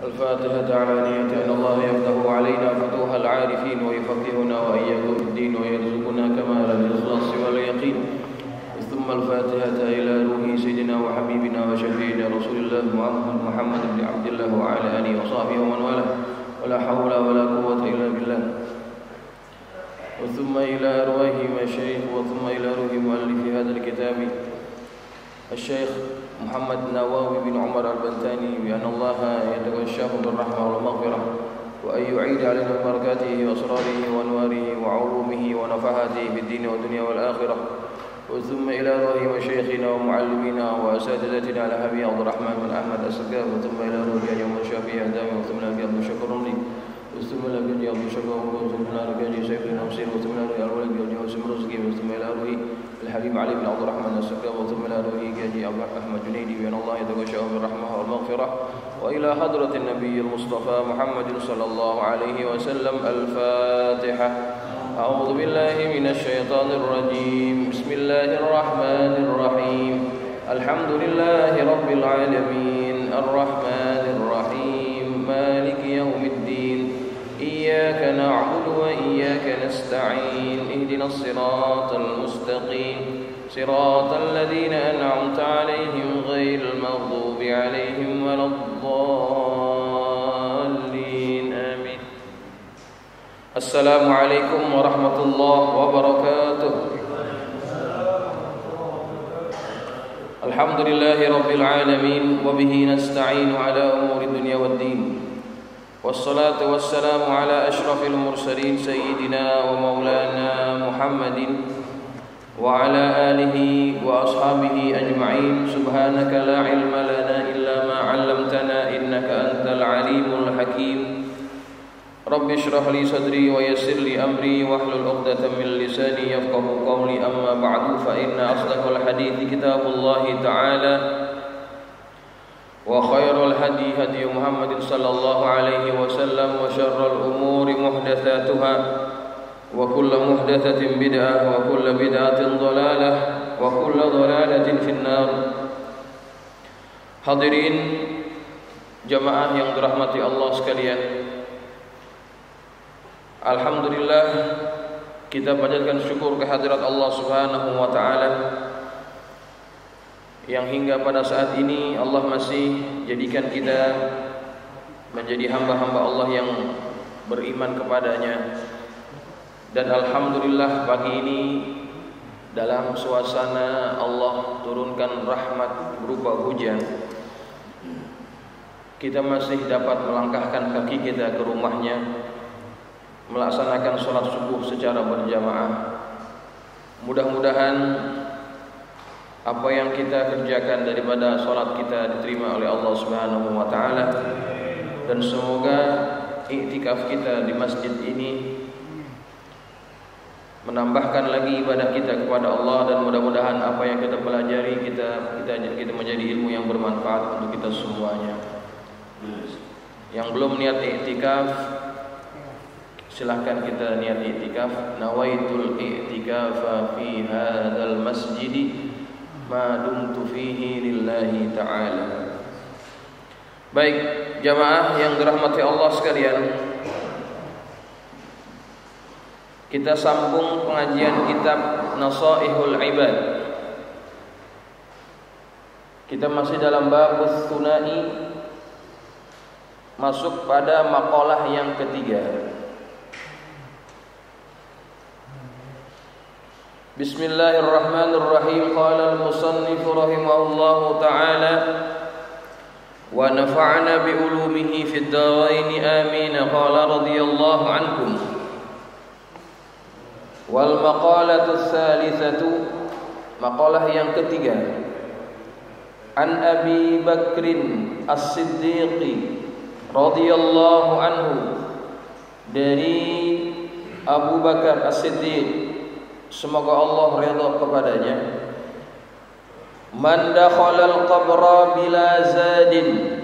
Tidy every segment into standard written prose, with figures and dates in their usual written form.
الفاتحة على نية أن الله يفتح علينا فتوح العارفين ويفقهنا وإياكم في الدين ويرزقنا كمال الإخلاص واليقين. ثم الفاتحة إلى روح سيدنا وحبيبنا وشفيعنا رسول الله محمد بن عبد الله وعلى آله وصحبه ومن والاه، ولا حول ولا قوة إلا بالله. وثم إلى أرواح مشايخ وثم إلى روح مؤلف هذا الكتاب الشيخ محمد نواوي بن عمر البنتاني، بأن الله يتغشاه بالرحمة والمغفرة، وأن يعيد علينا بركاته وأسراره وأنواره وعلومه ونفحاته في الدين والدنيا والآخرة. وثم إلى روح مشايخنا ومعلمينا وأساتذتنا الحبيب عبد الرحمن بن أحمد السقاف، وثم إلى روح يوم الشافعي أهدامي، وثم إلى عبد الشكر الرملي، وثم إلى عبد الشكر الرملي، وثم إلى سيف بن نصير، وثم إلى الولد وجه رزقي، وثم إلى روح الحبيب علي بن عبد الرحمن السقاف، وثم إلى روح جاجي أحمد جنيدي، بأن الله يتغشاه بالرحمة والمغفرة. وإلى حضرة النبي المصطفى محمد صلى الله عليه وسلم. الفاتحة. أعوذ بالله من الشيطان الرجيم. بسم الله الرحمن الرحيم. الحمد لله رب العالمين الرحمن الرحيم مالك يوم الدين. إياك نعبد وإياك نستعين. اهدنا الصراط المستقيم صراط الذين أنعمت عليهم غير المغضوب عليهم ولا الضالين. آمين. السلام عليكم ورحمة الله وبركاته. الحمد لله رب العالمين وبه نستعين على أمور الدنيا والدين، والصلاة والسلام على أشرف المرسلين سيدنا ومولانا محمد وعلى آله وأصحابه أجمعين. سبحانك لا علم لنا إلا ما علمتنا إنك أنت العليم الحكيم. رب اشرح لي صدري ويسر لي أمري واحلل عقدة من لساني يفقه قولي. أما بعد، فإن أصدق الحديث كتاب الله تعالى، وخير الهدي هدي محمد صلى الله عليه وسلم، وشر الأمور محدثاتها، وكل محدثة بدعة، وكل بدعة ضلالة، وكل ضلالة في النار. Hadirin jamaah yang dirahmati Allah sekalian, alhamdulillah kita panjatkan syukur kehadirat Allah Subhanahu wa taala yang hingga pada saat ini Allah masih jadikan kita menjadi hamba-hamba Allah yang beriman kepadanya. Dan alhamdulillah pagi ini dalam suasana Allah turunkan rahmat berupa hujan, kita masih dapat melangkahkan kaki kita ke rumahnya, melaksanakan sholat subuh secara berjamaah. Mudah-mudahan apa yang kita kerjakan daripada sholat kita diterima oleh Allah Subhanahu wa taala, dan semoga iktikaf kita di masjid ini menambahkan lagi ibadah kita kepada Allah, dan mudah-mudahan apa yang kita pelajari kita menjadi ilmu yang bermanfaat untuk kita semuanya. Yang belum niat iktikaf, silahkan kita niat iktikaf. Nawaitul i'tikafa fi hadzal masjid ma dumtu fihi lillahi ta'ala. Baik, jamaah yang dirahmati Allah sekalian, kita sambung pengajian kitab Nasaihul Ibad. Kita masih dalam babus tunai, masuk pada maqalah yang ketiga. Bismillahirrahmanirrahim. Qala al-musannif rahimahullahu ta'ala wa nafa'na bi ulumihi fid darain amin. Qala radhiyallahu ankum. Wal maqalatu tsalitsatu, maqalah yang ketiga, an Abi Bakrin As-Siddiq radhiyallahu anhu, dari Abu Bakar As-Siddiq, semoga Allah redha kepadanya. Man dakhalal qabra bila zadin,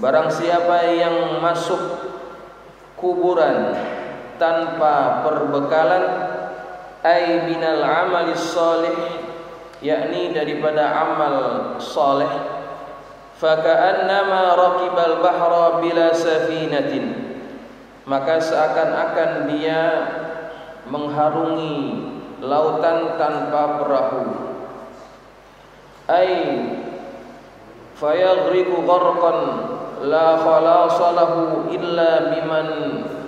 barang siapa yang masuk kuburan tanpa perbekalan, ay minal amalis salih, yakni daripada amal saleh, faka'annama raqibal bahra bila safinatin, maka seakan-akan dia mengharungi lautan tanpa perahu. Ai fayaghriqu gharqan la khalasa lahu illa biman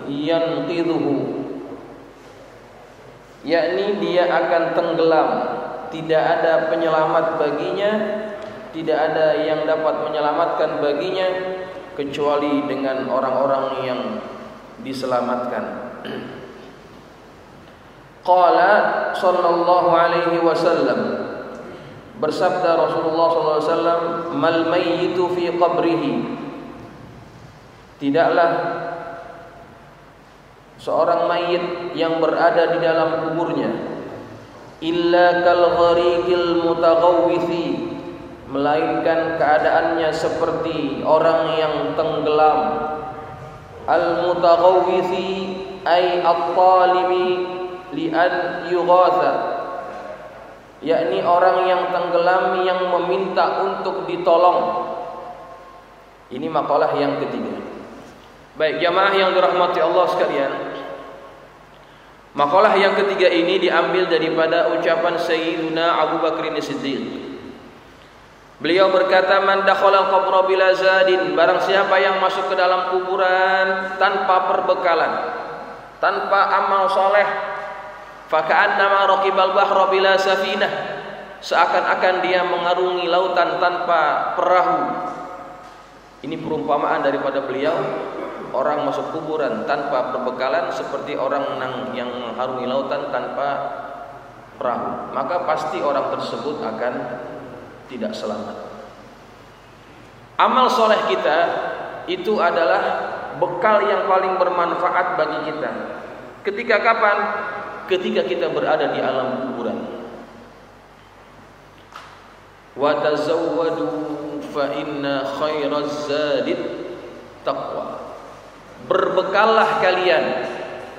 yanqidhuhu, yakni dia akan tenggelam, tidak ada penyelamat baginya, tidak ada yang dapat menyelamatkan baginya kecuali dengan orang-orang yang diselamatkan. Qala sallallahu alaihi wasallam, bersabda Rasulullah sallallahu alaihi wasallam, mal mayyitu fi qabrihi, tidaklah seorang mayit yang berada di dalam kuburnya, illa kal ghariqil mutaghawwithi, melainkan keadaannya seperti orang yang tenggelam. Al mutaghawwithi ay at-talibi li an yughatha, yakni orang yang tenggelam yang meminta untuk ditolong. Ini makalah yang ketiga. Baik jamaah yang dirahmati Allah sekalian, makalah yang ketiga ini diambil daripada ucapan Sayyiduna Abu Bakrin Siddiq. Beliau berkata, man dakhala al-qabra bila zadin, barang siapa yang masuk ke dalam kuburan tanpa perbekalan, tanpa amal soleh, faka'annama raqibal bahra bila safinah, seakan-akan dia mengarungi lautan tanpa perahu. Ini perumpamaan daripada beliau, orang masuk kuburan tanpa perbekalan seperti orang yang mengharungi lautan tanpa perahu, maka pasti orang tersebut akan tidak selamat. Amal soleh kita itu adalah bekal yang paling bermanfaat bagi kita. Ketika kapan? Ketika kita berada di alam kuburan. Wa tazawwadu fa inna khairaz zadid taqwa. Berbekallah kalian,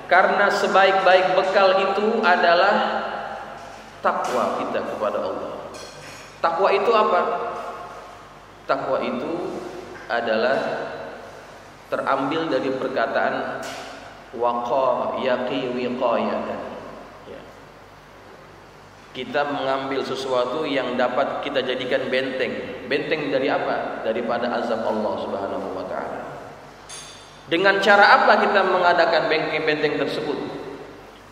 karena sebaik-baik bekal itu adalah takwa kita kepada Allah. Takwa itu apa? Takwa itu adalah terambil dari perkataan waqa yaqi wiqayatan. Ya. Kita mengambil sesuatu yang dapat kita jadikan benteng. Benteng dari apa? Daripada azab Allah Subhanahu wa taala. Dengan cara apa kita mengadakan benteng tersebut?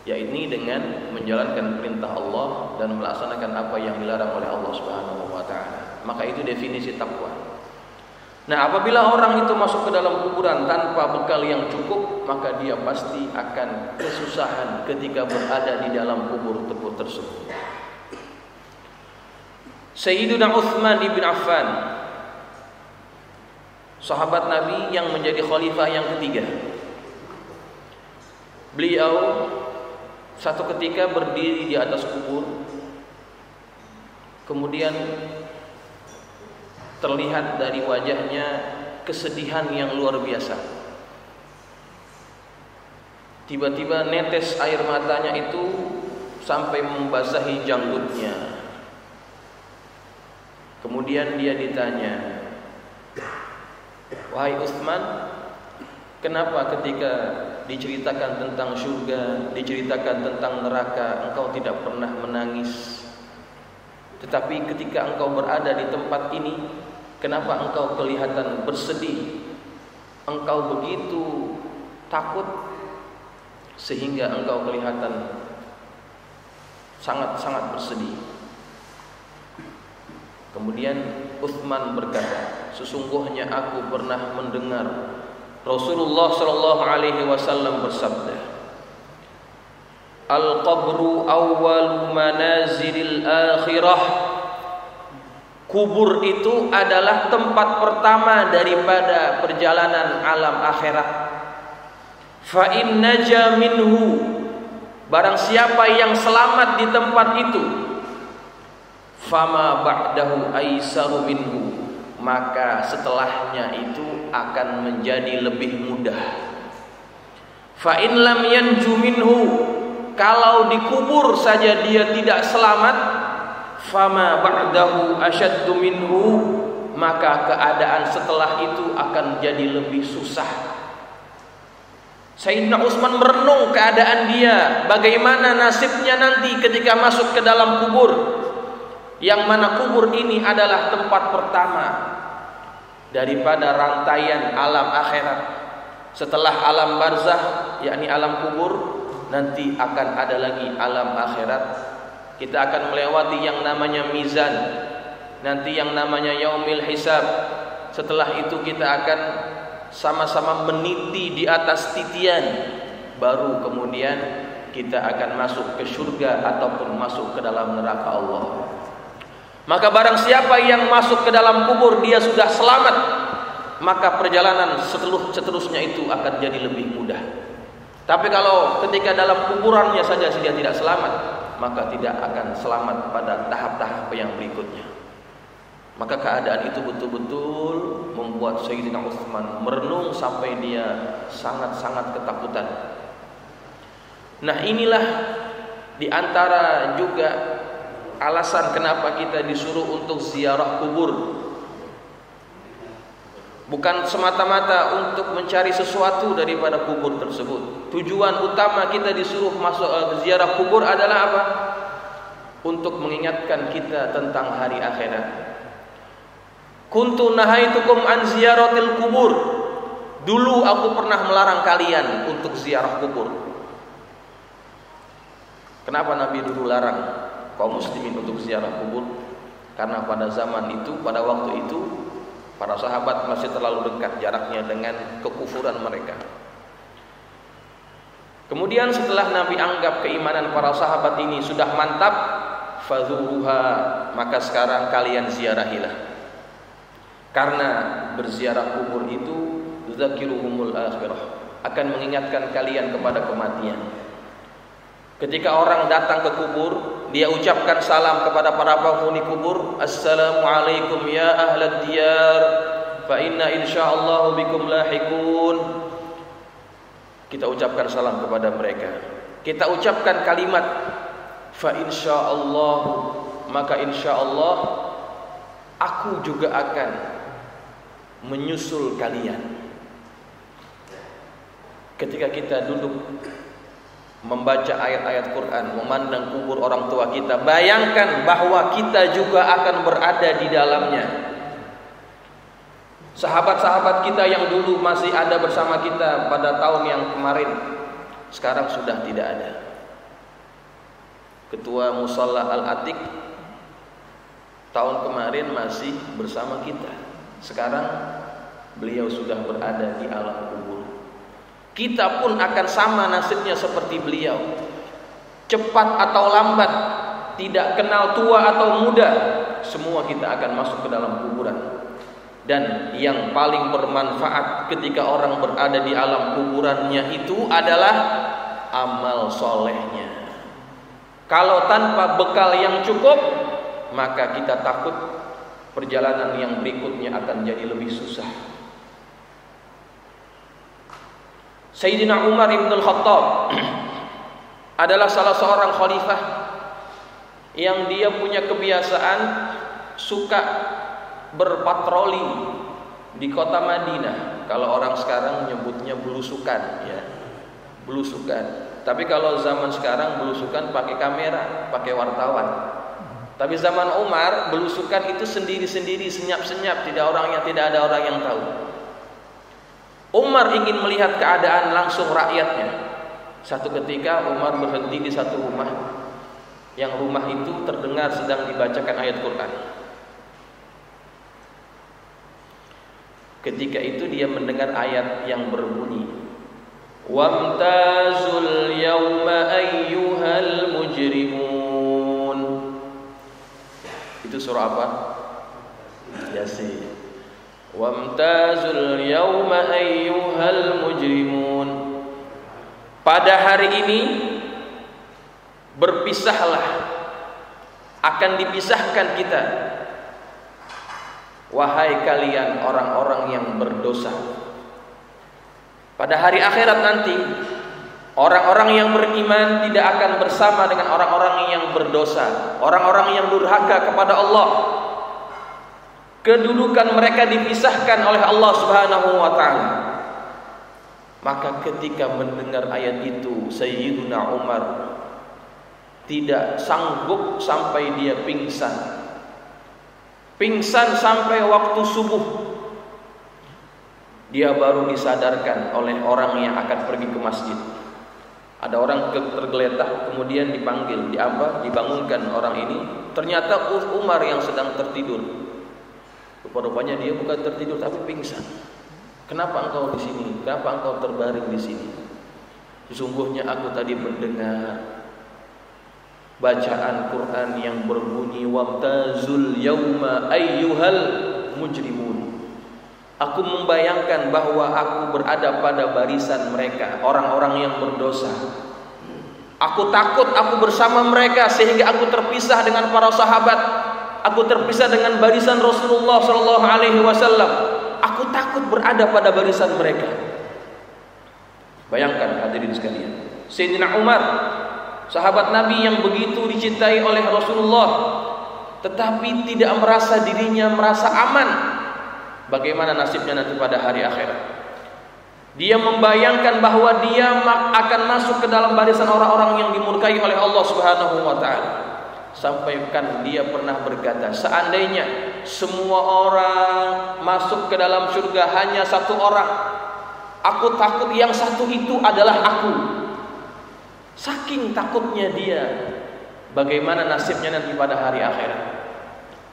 Yaitu dengan menjalankan perintah Allah dan melaksanakan apa yang dilarang oleh Allah Subhanahu wa taala. Maka itu definisi takwa. Nah, apabila orang itu masuk ke dalam kuburan tanpa bekal yang cukup, maka dia pasti akan kesusahan ketika berada di dalam kubur tersebut. Sayyiduna Utsman bin Affan, sahabat Nabi yang menjadi khalifah yang ketiga. Beliau satu ketika berdiri di atas kubur, kemudian terlihat dari wajahnya kesedihan yang luar biasa. Tiba-tiba netes air matanya itu sampai membasahi janggutnya. Kemudian dia ditanya, wahai Utsman, kenapa ketika diceritakan tentang surga, diceritakan tentang neraka, engkau tidak pernah menangis? Tetapi ketika engkau berada di tempat ini, kenapa engkau kelihatan bersedih? Engkau begitu takut sehingga engkau kelihatan sangat-sangat bersedih. Kemudian Utsman berkata, sesungguhnya aku pernah mendengar Rasulullah sallallahu alaihi wasallam bersabda, al-qabru awwalu manazilil akhirah. Kubur itu adalah tempat pertama daripada perjalanan alam akhirat. Fa in naja minhu, barang siapa yang selamat di tempat itu, fama ba'dahu aisaru minhu, maka setelahnya itu akan menjadi lebih mudah. Fa in lam yanju minhu, kalau dikubur saja dia tidak selamat, fama ba'dahu asyaddu minhu, maka keadaan setelah itu akan jadi lebih susah. Sayyidina Utsman merenung keadaan dia, bagaimana nasibnya nanti ketika masuk ke dalam kubur, yang mana kubur ini adalah tempat pertama daripada rantaian alam akhirat. Setelah alam barzah, yakni alam kubur, nanti akan ada lagi alam akhirat. Kita akan melewati yang namanya mizan, nanti yang namanya yaumil hisab. Setelah itu kita akan sama-sama meniti di atas titian, baru kemudian kita akan masuk ke surga ataupun masuk ke dalam neraka Allah. Maka barang siapa yang masuk ke dalam kubur dia sudah selamat, maka perjalanan seterusnya itu akan jadi lebih mudah. Tapi kalau ketika dalam kuburannya saja dia tidak selamat, maka tidak akan selamat pada tahap-tahap yang berikutnya. Maka keadaan itu betul-betul membuat Sayyidina Utsman merenung sampai dia sangat-sangat ketakutan. Nah, inilah diantara juga alasan kenapa kita disuruh untuk ziarah kubur. Bukan semata-mata untuk mencari sesuatu daripada kubur tersebut. Tujuan utama kita disuruh masuk ziarah kubur adalah apa? Untuk mengingatkan kita tentang hari akhirat. Kuntu nahaitukum an ziyaratil kubur. Dulu aku pernah melarang kalian untuk ziarah kubur. Kenapa Nabi dulu larang kaum muslimin untuk ziarah kubur? Karena pada zaman itu, pada waktu itu, para sahabat masih terlalu dekat jaraknya dengan kekufuran mereka. Kemudian setelah Nabi anggap keimanan para sahabat ini sudah mantap, fadzuruha, maka sekarang kalian ziarahilah. Karena berziarah kubur itu zakiruhumul akhirah, akan mengingatkan kalian kepada kematian. Ketika orang datang ke kubur, dia ucapkan salam kepada para penghuni kubur, assalamualaikum ya ahlad diyar, fa inna insyaallah bikum lahiqun. Kita ucapkan salam kepada mereka. Kita ucapkan kalimat fa insyaallah, maka insyaallah aku juga akan menyusul kalian. Ketika kita duduk membaca ayat-ayat Quran, memandang kubur orang tua kita, bayangkan bahwa kita juga akan berada di dalamnya. Sahabat-sahabat kita yang dulu masih ada bersama kita pada tahun yang kemarin, sekarang sudah tidak ada. Ketua Musalla Al-Atiq tahun kemarin masih bersama kita. Sekarang beliau sudah berada di alam kubur. Kita pun akan sama nasibnya seperti beliau. Cepat atau lambat, tidak kenal tua atau muda, semua kita akan masuk ke dalam kuburan. Dan yang paling bermanfaat ketika orang berada di alam kuburannya itu adalah amal solehnya. Kalau tanpa bekal yang cukup, maka kita takut perjalanan yang berikutnya akan jadi lebih susah. Sayyidina Umar ibn al-Khattab adalah salah seorang khalifah yang dia punya kebiasaan suka berpatroli di kota Madinah. Kalau orang sekarang menyebutnya belusukan, ya, belusukan. Tapi kalau zaman sekarang belusukan pakai kamera, pakai wartawan. Tapi zaman Umar belusukan itu sendiri-sendiri, senyap-senyap, tidak ada orang yang tahu. Umar ingin melihat keadaan langsung rakyatnya. Satu ketika Umar berhenti di satu rumah, yang rumah itu terdengar sedang dibacakan ayat Quran. Ketika itu dia mendengar ayat yang berbunyi, wamtazul yawma ayyuhal mujrimun. Itu surah apa? Yasin. Wamtazul yawma ayyuhal mujrimun. Pada hari ini berpisahlah, akan dipisahkan kita, wahai kalian orang-orang yang berdosa. Pada hari akhirat nanti, orang-orang yang beriman tidak akan bersama dengan orang-orang yang berdosa, orang-orang yang durhaka kepada Allah. kedudukan mereka dipisahkan oleh Allah Subhanahu wa taala. Maka ketika mendengar ayat itu, Sayyiduna Umar tidak sanggup sampai dia pingsan. Pingsan sampai waktu subuh. Dia baru disadarkan oleh orang yang akan pergi ke masjid. Ada orang tergeletak, kemudian dipanggil, dibangunkan orang ini. Ternyata Umar yang sedang tertidur. Rupanya dia bukan tertidur tapi pingsan. Kenapa engkau di sini? Kenapa engkau terbaring di sini? Sesungguhnya aku tadi mendengar bacaan Quran yang berbunyi wamtazul yauma ayyuhal mujrimun. Aku membayangkan bahwa aku berada pada barisan mereka, orang-orang yang berdosa. Aku takut aku bersama mereka sehingga aku terpisah dengan para sahabat. Aku terpisah dengan barisan Rasulullah sallallahu alaihi wasallam. Aku takut berada pada barisan mereka. Bayangkan hadirin sekalian, Sayyidina Umar, sahabat Nabi yang begitu dicintai oleh Rasulullah, tetapi tidak merasa dirinya merasa aman. Bagaimana nasibnya nanti pada hari akhirat? Dia membayangkan bahwa dia akan masuk ke dalam barisan orang-orang yang dimurkai oleh Allah Subhanahu wa taala. Sampaikan dia pernah berkata, seandainya semua orang masuk ke dalam surga hanya satu orang, aku takut yang satu itu adalah aku. Saking takutnya dia, bagaimana nasibnya nanti pada hari akhirat.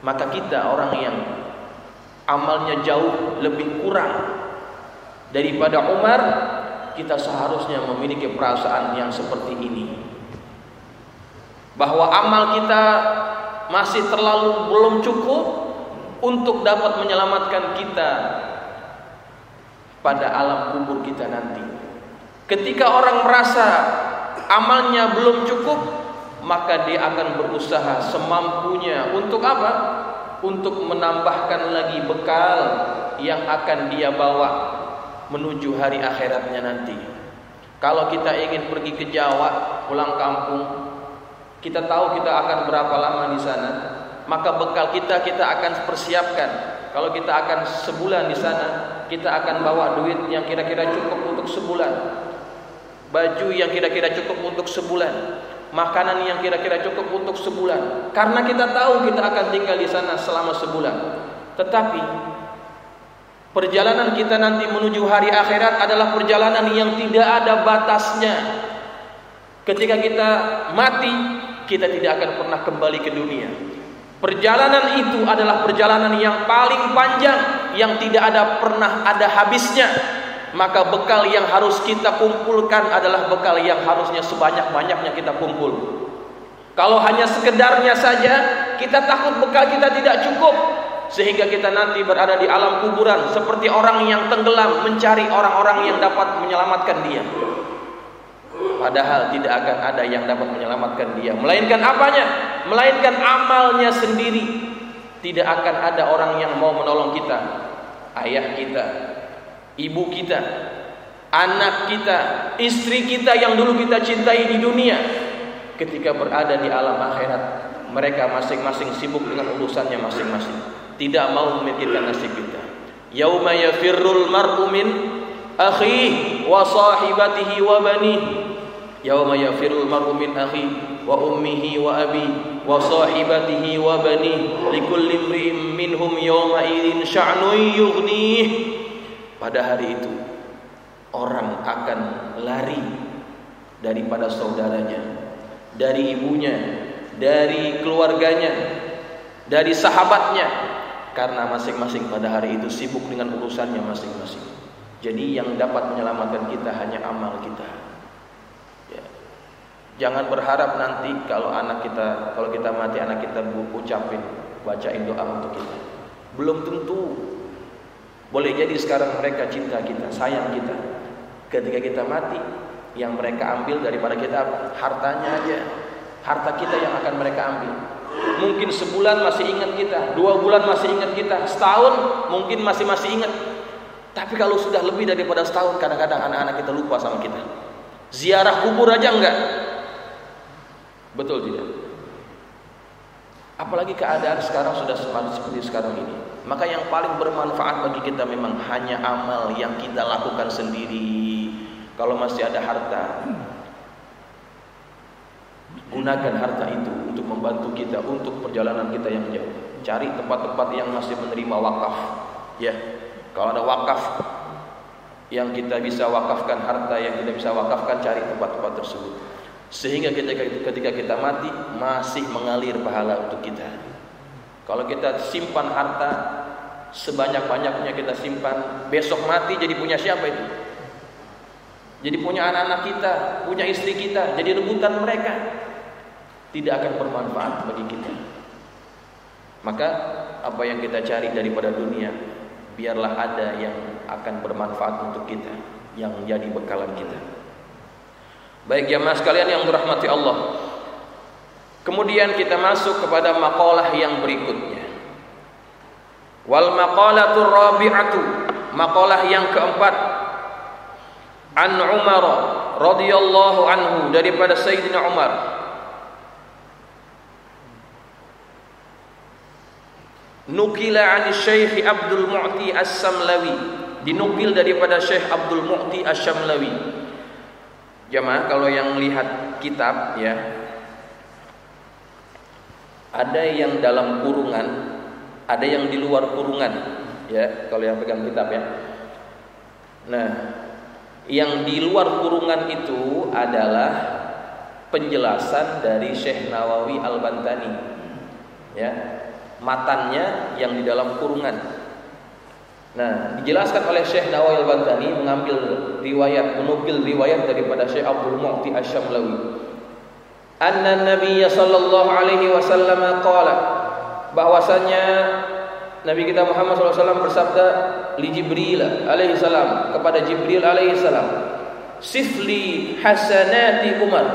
Maka kita orang yang amalnya jauh lebih kurang daripada Umar, kita seharusnya memiliki perasaan yang seperti ini, bahwa amal kita masih terlalu belum cukup untuk dapat menyelamatkan kita pada alam kubur kita nanti. Ketika orang merasa amalnya belum cukup, maka dia akan berusaha semampunya untuk apa? Untuk menambahkan lagi bekal yang akan dia bawa menuju hari akhiratnya nanti. Kalau kita ingin pergi ke Jawa, pulang kampung, kita tahu kita akan berapa lama di sana, maka bekal kita akan persiapkan. Kalau kita akan sebulan di sana, kita akan bawa duit yang kira-kira cukup untuk sebulan, baju yang kira-kira cukup untuk sebulan, makanan yang kira-kira cukup untuk sebulan, karena kita tahu kita akan tinggal di sana selama sebulan. Tetapi perjalanan kita nanti menuju hari akhirat adalah perjalanan yang tidak ada batasnya. Ketika kita mati, kita tidak akan pernah kembali ke dunia. Perjalanan itu adalah perjalanan yang paling panjang, yang tidak pernah ada habisnya. Maka bekal yang harus kita kumpulkan adalah bekal yang harusnya sebanyak-banyaknya kita kumpul. Kalau hanya sekedarnya saja, kita takut bekal kita tidak cukup, sehingga kita nanti berada di alam kuburan seperti orang yang tenggelam mencari orang-orang yang dapat menyelamatkan dia. Padahal tidak akan ada yang dapat menyelamatkan dia, melainkan apanya? Melainkan amalnya sendiri. Tidak akan ada orang yang mau menolong kita. Ayah kita, ibu kita, anak kita, istri kita yang dulu kita cintai di dunia, ketika berada di alam akhirat, mereka masing-masing sibuk dengan urusannya masing-masing, tidak mau memikirkan nasib kita. Yauma yafirrul mar'u min akhihi wa sahibatihi wa banihi. Yauma yafirrul mar'u min akhihi wa ummihi wa abihi wa sahibatihi wa banihi likulli imri'in minhum yawma idzin sya'nun yughnih. Pada hari itu orang akan lari daripada saudaranya, dari ibunya, dari keluarganya, dari sahabatnya, karena masing-masing pada hari itu sibuk dengan urusannya masing-masing. Jadi yang dapat menyelamatkan kita hanya amal kita. Ya. Jangan berharap nanti kalau kita mati, anak kita bacain doa untuk kita. Belum tentu. Boleh jadi sekarang mereka cinta kita, sayang kita. Ketika kita mati, yang mereka ambil daripada kita apa? Hartanya aja. Harta kita yang akan mereka ambil. Mungkin sebulan masih ingat kita, 2 bulan masih ingat kita, setahun mungkin masih ingat. Tapi kalau sudah lebih daripada setahun, kadang-kadang anak-anak kita lupa sama kita. Ziarah kubur aja enggak. Betul tidak? Apalagi keadaan sekarang sudah seperti sekarang ini. Maka yang paling bermanfaat bagi kita memang hanya amal yang kita lakukan sendiri. Kalau masih ada harta, gunakan harta itu untuk membantu kita untuk perjalanan kita yang jauh. Cari tempat-tempat yang masih menerima wakaf. Ya, kalau ada wakaf yang kita bisa wakafkan, harta yang kita bisa wakafkan, cari tempat-tempat tersebut. Sehingga ketika kita mati masih mengalir pahala untuk kita. Kalau kita simpan harta sebanyak-banyaknya, kita simpan, besok mati jadi punya siapa itu? Jadi punya anak-anak kita, punya istri kita, jadi rebutan mereka. Tidak akan bermanfaat bagi kita. Maka apa yang kita cari daripada dunia, biarlah ada yang akan bermanfaat untuk kita, yang jadi bekalan kita. Baik jamaah sekalian yang dirahmati Allah. Kemudian kita masuk kepada maqalah yang berikutnya. Wal maqalatur rabi'atu, maqalah yang keempat. An Umar radhiyallahu anhu, daripada Sayyidina Umar. Nukila an Syekh Abdul Mu'ti As-Samlawi, dinukil daripada Syekh Abdul Mu'ti As-Samlawi. Jamaah kalau yang lihat kitab ya, ada yang dalam kurungan, ada yang di luar kurungan ya, kalau yang pegang kitab ya. Nah, yang di luar kurungan itu adalah penjelasan dari Syekh Nawawi Al-Bantani ya. Matannya yang di dalam kurungan. Nah, dijelaskan oleh Syekh Nawawi Al-Bantani, menukil riwayat daripada Syekh Abdul Mu'ti Asy-Syamlawi. Anna Nabiy sallallahu alaihi wasallam qala, bahwasanya Nabi kita Muhammad sallallahu alaihi wasallam bersabda li Jibril alaihi salam, kepada Jibril alaihi salam, sifli hasanati Umar,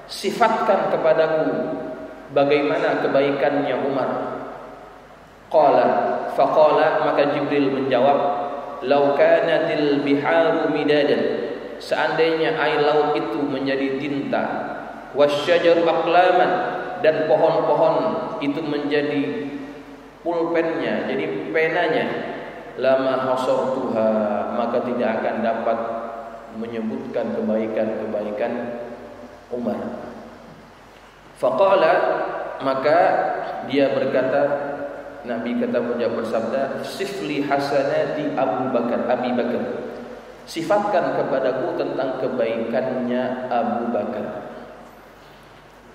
sifatkan kepadaku bagaimana kebaikannya Umar. Qala faqala, maka Jibril menjawab, law kanatil biharu midadan, seandainya air laut itu menjadi tinta, wasyajaru aqlaman, dan pohon-pohon itu menjadi pulpennya, jadi penanya, lama hasartuha, maka tidak akan dapat menyebutkan kebaikan-kebaikan Umar. Faqala, maka dia berkata, Nabi kata bersabda, sifli hasanati Abi Bakar, sifatkan kepadaku tentang kebaikannya Abu Bakar.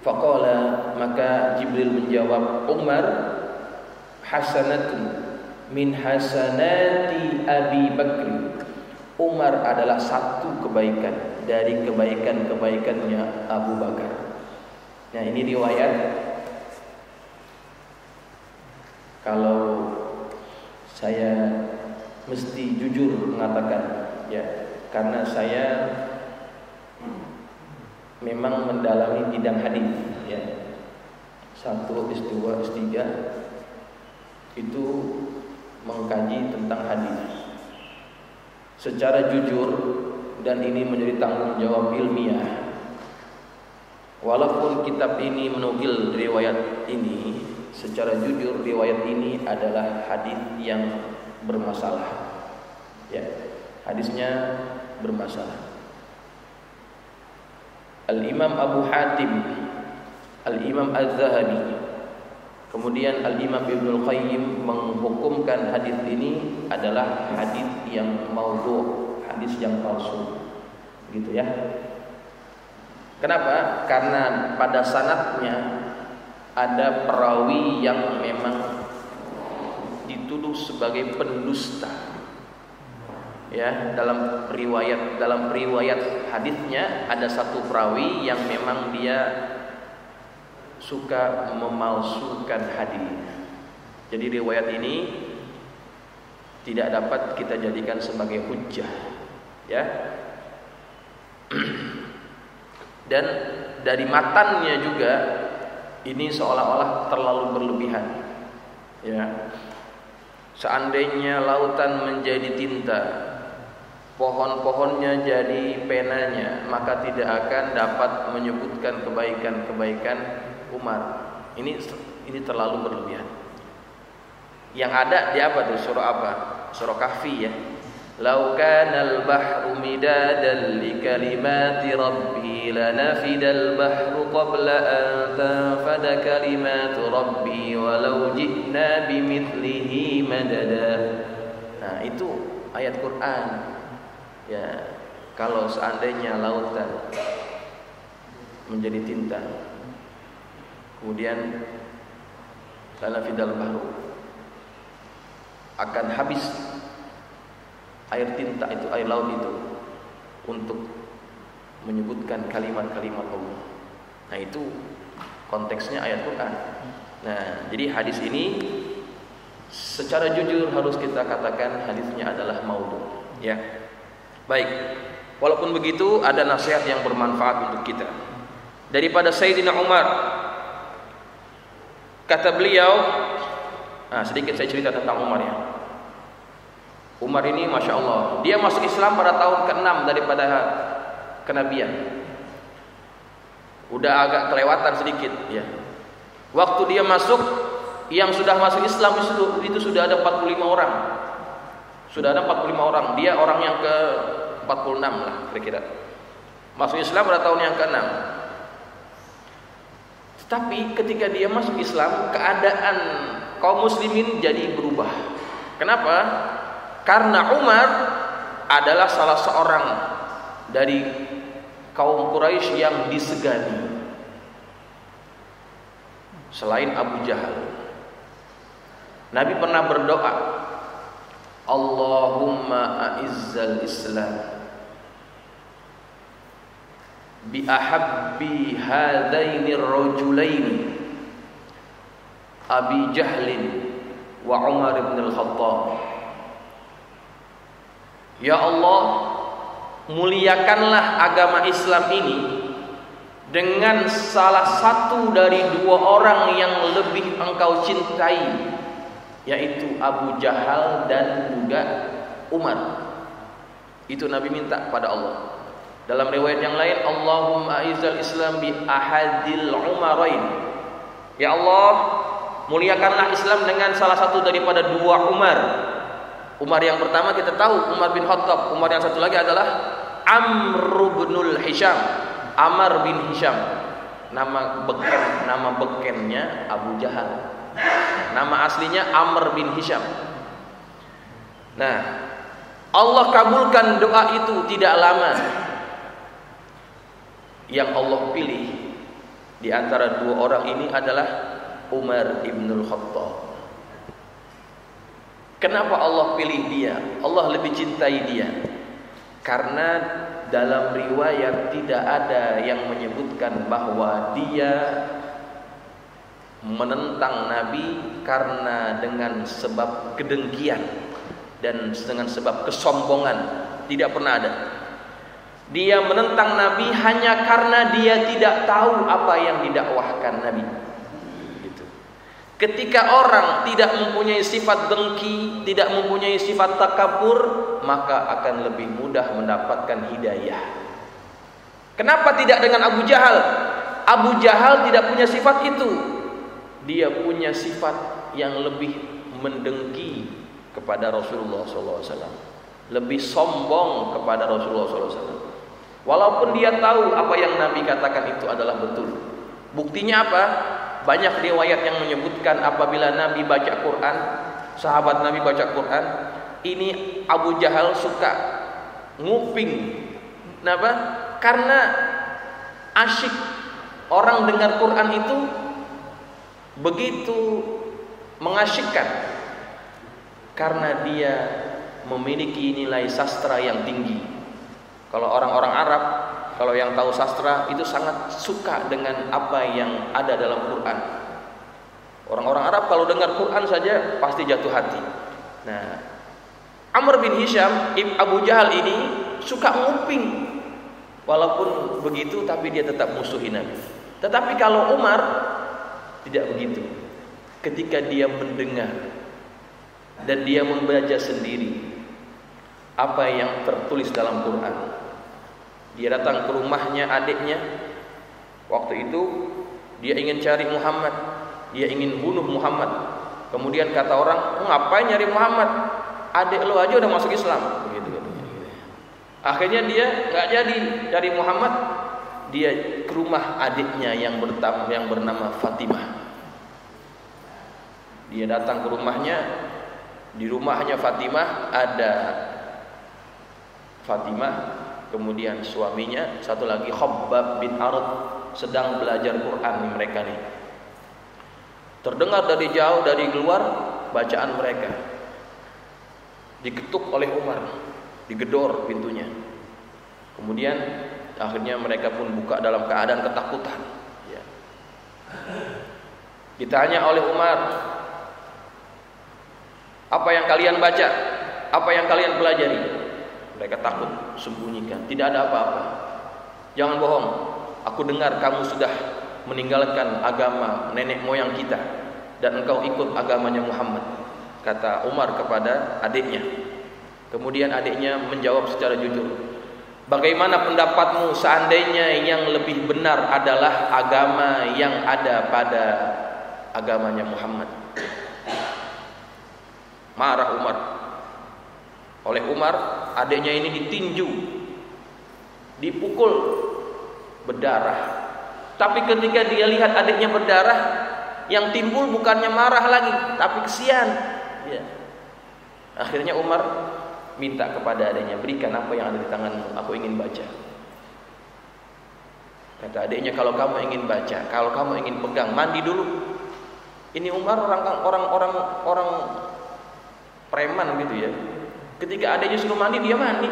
Faqala, maka Jibril menjawab, Umar hasanatun min hasanati Abi Bakr, Umar adalah satu kebaikan dari kebaikan-kebaikannya Abu Bakar. Nah, ini riwayat. Kalau saya mesti jujur mengatakan ya, karena saya memang mendalami bidang hadis ya. 1, S2, S3 itu mengkaji tentang hadis secara jujur, dan ini menjadi tanggung jawab ilmiah. Walaupun kitab ini menukil riwayat ini, secara jujur riwayat ini adalah hadis yang bermasalah. Ya, hadisnya bermasalah. Al-Imam Abu Hatim, Al-Imam Az-Zahabi, kemudian Al-Imam Ibnul Qayyim menghukumkan hadis ini adalah hadis yang maudhu', hadis yang palsu. Gitu ya. Kenapa? Karena pada sanadnya ada perawi yang memang dituduh sebagai pendusta. Ya, dalam riwayat hadisnya ada satu perawi yang memang dia suka memalsukan hadis. Jadi riwayat ini tidak dapat kita jadikan sebagai hujjah. Ya. Dan dari matannya juga ini seolah-olah terlalu berlebihan. Ya. Seandainya lautan menjadi tinta, pohon-pohonnya jadi penanya, maka tidak akan dapat menyebutkan kebaikan-kebaikan Umar. Ini terlalu berlebihan. Yang ada di apa tuh? Surah apa? Surah Kahfi ya. Lau kanal bahru midadan li kalimati rabbi lanafidal bahru qabla an tanfada kalimatu rabbi walau ji'na bimithlihi madada. Nah, itu ayat Quran. Ya, kalau seandainya lautan menjadi tinta, kemudian lanafidal bahru, akan habis air tinta itu, air laut itu untuk menyebutkan kalimat-kalimat Allah. Nah, itu konteksnya ayat Quran. Nah, jadi hadis ini secara jujur harus kita katakan hadisnya adalah maudhu, ya. Baik. Walaupun begitu ada nasihat yang bermanfaat untuk kita. Daripada Sayyidina Umar, kata beliau, sedikit saya cerita tentang Umar ya. Umar ini Masya Allah, dia masuk Islam pada tahun ke-6 daripada kenabian. Udah agak kelewatan sedikit ya. Waktu dia masuk, yang sudah masuk Islam itu sudah ada 45 orang. Sudah ada 45 orang. Dia orang yang ke-46 lah kira-kira. Masuk Islam pada tahun yang ke-6. Tetapi ketika dia masuk Islam, keadaan kaum muslimin jadi berubah. Kenapa? Karena Umar adalah salah seorang dari kaum Quraisy yang disegani selain Abu Jahal. Nabi pernah berdoa, Allahumma a'izzal Islam bi ahabbi hadaini rajulaini Abi Jahlin wa Umar ibn al-Khattab. Ya Allah, muliakanlah agama Islam ini dengan salah satu dari dua orang yang lebih engkau cintai, yaitu Abu Jahal dan juga Umar. Itu Nabi minta pada Allah. Dalam riwayat yang lain, Allahumma a'izzal Islam bi ahadil Umarain. Ya Allah, muliakanlah Islam dengan salah satu daripada dua Umar. Umar yang pertama kita tahu Umar bin Khattab. Umar yang satu lagi adalah Amr bin Hisham. Amr bin Hisham. Nama bekennya Abu Jahal. Nama aslinya Amr bin Hisham. Nah, Allah kabulkan doa itu tidak lama. Yang Allah pilih di antara dua orang ini adalah Umar bin Khattab. Kenapa Allah pilih dia? Allah lebih cintai dia. Karena dalam riwayat tidak ada yang menyebutkan bahwa dia menentang Nabi karena dengan sebab kedengkian dan dengan sebab kesombongan. Tidak pernah ada. Dia menentang Nabi hanya karena dia tidak tahu apa yang didakwahkan Nabi. Ketika orang tidak mempunyai sifat dengki, tidak mempunyai sifat takabur, maka akan lebih mudah mendapatkan hidayah. Kenapa tidak dengan Abu Jahal? Abu Jahal tidak punya sifat itu. Dia punya sifat yang lebih mendengki kepada Rasulullah SAW, lebih sombong kepada Rasulullah SAW. Walaupun dia tahu apa yang Nabi katakan itu adalah betul. Buktinya apa? Banyak riwayat yang menyebutkan apabila Nabi baca Quran, sahabat Nabi baca Quran, ini Abu Jahal suka nguping. Kenapa? Karena asyik. Orang dengar Quran itu begitu mengasyikkan, karena dia memiliki nilai sastra yang tinggi. Kalau orang-orang Arab, kalau yang tahu sastra itu sangat suka dengan apa yang ada dalam Quran. Orang-orang Arab kalau dengar Quran saja pasti jatuh hati. Nah, Amr bin Hisham, Abu Jahal ini suka nguping. Walaupun begitu tapi dia tetap musuhi Nabi. Tetapi kalau Umar tidak begitu. Ketika dia mendengar dan dia membaca sendiri apa yang tertulis dalam Quran, dia datang ke rumahnya adiknya. Waktu itu dia ingin cari Muhammad, dia ingin bunuh Muhammad. Kemudian kata orang, ngapain nyari Muhammad? Adik lo aja udah masuk Islam. Begitu. Akhirnya dia nggak jadi cari Muhammad, dia ke rumah adiknya yang bernama Fatimah. Dia datang ke rumahnya. Di rumahnya Fatimah ada Fatimah, kemudian suaminya, satu lagi Khabbab bin Arad, sedang belajar Quran mereka nih. Terdengar dari jauh, dari luar bacaan mereka. Diketuk oleh Umar, digedor pintunya. Kemudian akhirnya mereka pun buka dalam keadaan ketakutan. Ya. Ditanya oleh Umar, apa yang kalian baca? Apa yang kalian pelajari? Mereka takut, sembunyikan. Tidak ada apa-apa. Jangan bohong. Aku dengar kamu sudah meninggalkan agama nenek moyang kita dan engkau ikut agamanya Muhammad, kata Umar kepada adiknya. Kemudian adiknya menjawab secara jujur, bagaimana pendapatmu seandainya yang lebih benar adalah agama yang ada pada agamanya Muhammad? Marah Umar. Oleh Umar, adiknya ini ditinju, dipukul, berdarah. Tapi ketika dia lihat adiknya berdarah, yang timbul bukannya marah lagi, tapi kesian. Ya. Akhirnya Umar minta kepada adiknya, berikan apa yang ada di tanganmu, aku ingin baca. Kata adiknya, kalau kamu ingin baca, kalau kamu ingin pegang, mandi dulu. Ini Umar orang preman gitu ya. Ketika adiknya suruh mandi, dia mandi.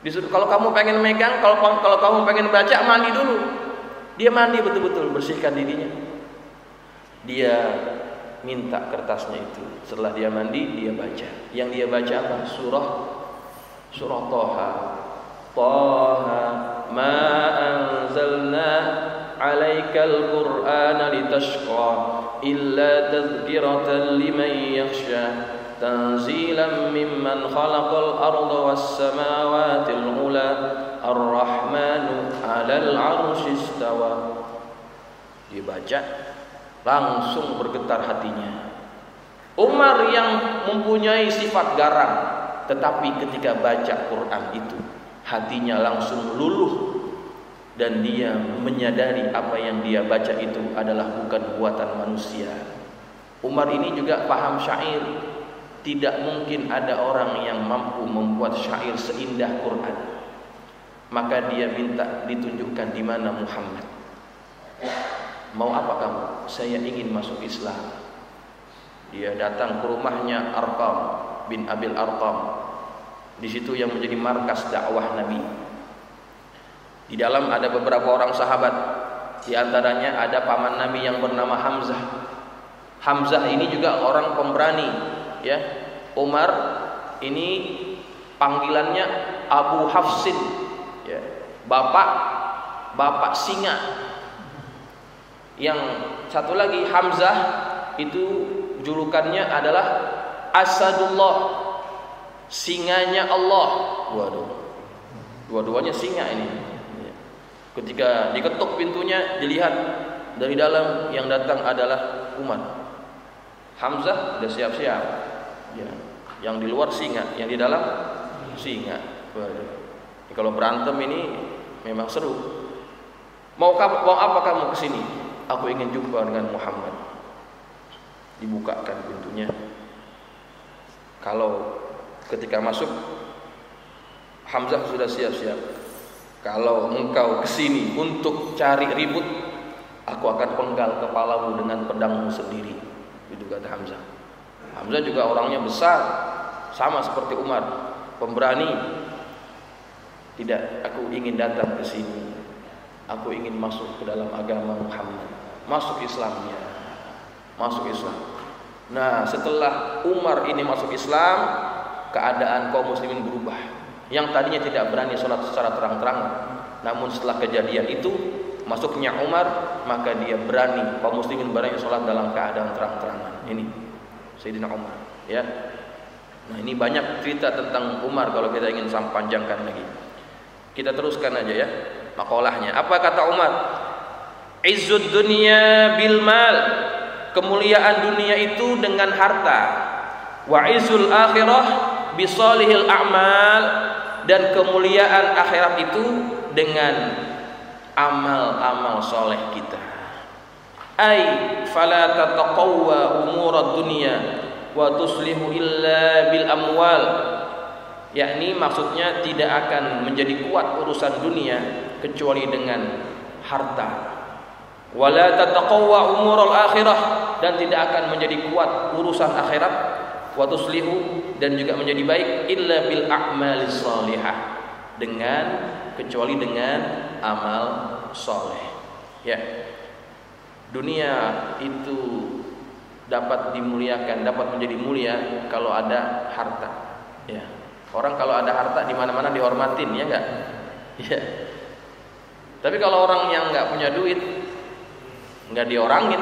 Disuruh, kalau kamu pengen megang, kalau kamu pengen baca, mandi dulu. Dia mandi betul-betul, bersihkan dirinya. Dia minta kertasnya itu. Setelah dia mandi, dia baca. Yang dia baca apa? Surah Thaha. Thaha ma anzalna 'alaikal qur'ana litashqa illa tadhkiratan liman yakhsha tanzilan mimman khalaqal arda was samawatil ula ar-rahmanu 'alal 'arsy istawa. Dibaca, langsung bergetar hatinya. Umar yang mempunyai sifat garang, tetapi ketika baca Quran itu hatinya langsung luluh dan dia menyadari apa yang dia baca itu adalah bukan buatan manusia. Umar ini juga paham syair. Tidak mungkin ada orang yang mampu membuat syair seindah Quran. Maka dia minta ditunjukkan di mana Muhammad. Mau apa kamu? Saya ingin masuk Islam. Dia datang ke rumahnya Arqam bin Abil Arqam. Di situ yang menjadi markas dakwah Nabi. Di dalam ada beberapa orang sahabat. Di antaranya ada paman Nabi yang bernama Hamzah. Hamzah ini juga orang pemberani, ya. Umar ini panggilannya Abu Hafsin, ya. Bapak singa. Yang satu lagi Hamzah itu julukannya adalah Asadullah, singanya Allah. Waduh, dua-duanya singa ini. Ketika diketuk pintunya, dilihat dari dalam yang datang adalah Umar. Hamzah sudah siap-siap, ya. Yang di luar singa, yang di dalam singa. Waduh. Kalau berantem ini memang seru. Mau apa kamu kesini? Aku ingin jumpa dengan Muhammad. Dibukakan pintunya. Kalau ketika masuk, Hamzah sudah siap-siap. Kalau engkau kesini untuk cari ribut, aku akan penggal kepalamu dengan pedangmu sendiri. Itu kata Hamzah. Hamzah juga orangnya besar, sama seperti Umar, pemberani. Tidak, aku ingin datang ke sini. Aku ingin masuk ke dalam agama Muhammad. Masuk Islamnya. Masuk Islam. Nah, setelah Umar ini masuk Islam, keadaan kaum muslimin berubah. Yang tadinya tidak berani sholat secara terang-terangan, namun setelah kejadian itu, masuknya Umar, maka dia berani, kaum muslimin berani sholat dalam keadaan terang-terangan. Ini Sayyidina Umar, ya. Nah, ini banyak cerita tentang Umar kalau kita ingin panjangkan lagi. Kita teruskan aja ya makalahnya. Apa kata Umar? Izzud dunya bil mal. kemuliaan dunia itu dengan harta, wa izul akhirah bisalihil a'mal, dan kemuliaan akhirat itu dengan amal-amal soleh kita. Ai fala tataqawwa umurad dunya wa tuslihu illa bil amwal, yakni maksudnya tidak akan menjadi kuat urusan dunia kecuali dengan harta. Wala tataqawwa umurul akhirah, dan tidak akan menjadi kuat urusan akhirat, wa tuslihu, dan juga menjadi baik, illa bil a'malis salihah, kecuali dengan amal soleh. Ya, dunia itu dapat dimuliakan, dapat menjadi mulia kalau ada harta. Ya, orang kalau ada harta di mana-mana dihormatin, ya enggak? Ya. Tapi kalau orang yang enggak punya duit, enggak diorangin,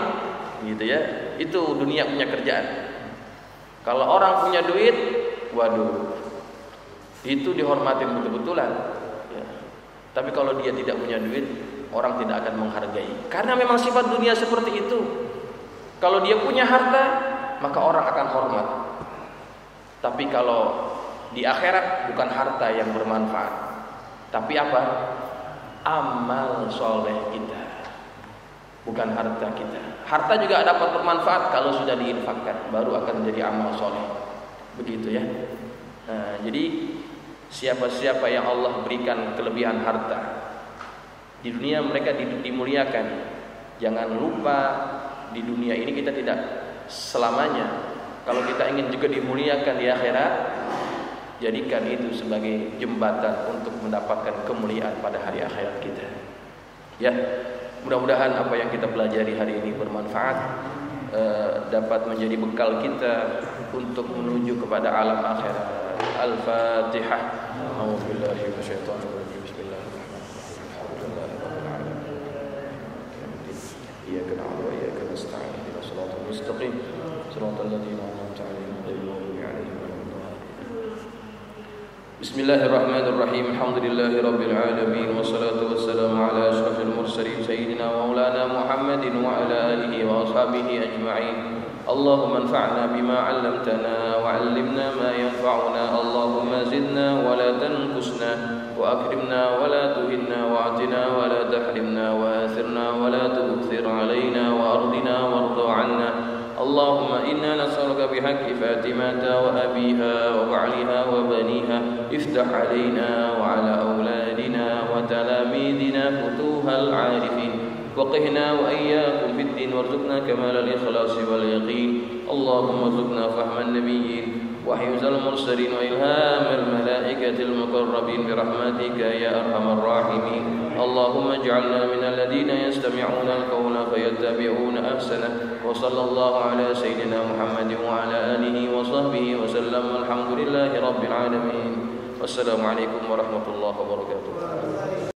gitu ya. Itu dunia punya kerjaan. Kalau orang punya duit, waduh, itu dihormatin betul-betulan. Ya. Tapi kalau dia tidak punya duit, orang tidak akan menghargai. Karena memang sifat dunia seperti itu. Kalau dia punya harta, maka orang akan hormat. Tapi kalau di akhirat bukan harta yang bermanfaat, tapi apa? Amal soleh kita, bukan harta kita. Harta juga dapat bermanfaat kalau sudah diinfakkan, baru akan menjadi amal soleh. Begitu ya. Nah, jadi siapa-siapa yang Allah berikan kelebihan harta, di dunia mereka dimuliakan. Jangan lupa, di dunia ini kita tidak selamanya. Kalau kita ingin juga dimuliakan di akhirat, jadikan itu sebagai jembatan untuk mendapatkan kemuliaan pada hari akhirat kita. Ya, mudah-mudahan apa yang kita pelajari hari ini bermanfaat, dapat menjadi bekal kita untuk menuju kepada alam akhirat. Al-Fatihah. A'udzubillahi minasyaitonir rajim. Iyyaka na'budu wa iyyaka nasta'in. Ihdinas siratal mustaqim. Siratal ladzina an'amta 'alaihim ghairil maghdubi 'alaihim waladdallin. Bismillahirrahmanirrahim. Alhamdulillahi rabbil alamin, wassalatu wassalamu ala asyrafil mursalin sayyidina wa maulana Muhammadin wa ala alihi wa ashabihi ajma'in. Allahumma anfa'na bima 'allamtana wa 'allimna ma yanfa'una. Allahumma zidna wa la tanqusna, wa akrimna wa la tuhinna, wa atina wa la tahrimna, wa athirna wa la tu'thir 'alaina, wa ardina warda 'anna. Allahumma inna nas'aluka bihaqqi Fatimata wa abiha wa ba'liha wa baniha, iftah 'alaina wa 'ala auladina wa talamidina futuhal 'arifin, وقهنا وإياكم في الدين وارزقنا كمال الإخلاص واليقين. اللهم ارزقنا فهم النبيين وحفظ المرسلين وإلهام الملائكة المقربين برحمتك يا أرحم الراحمين. اللهم اجعلنا من الذين يستمعون القول فيتبعون أحسنه. وصلى الله على سيدنا محمد وعلى آله وصحبه وسلم. والحمد لله رب العالمين. والسلام عليكم ورحمة الله وبركاته.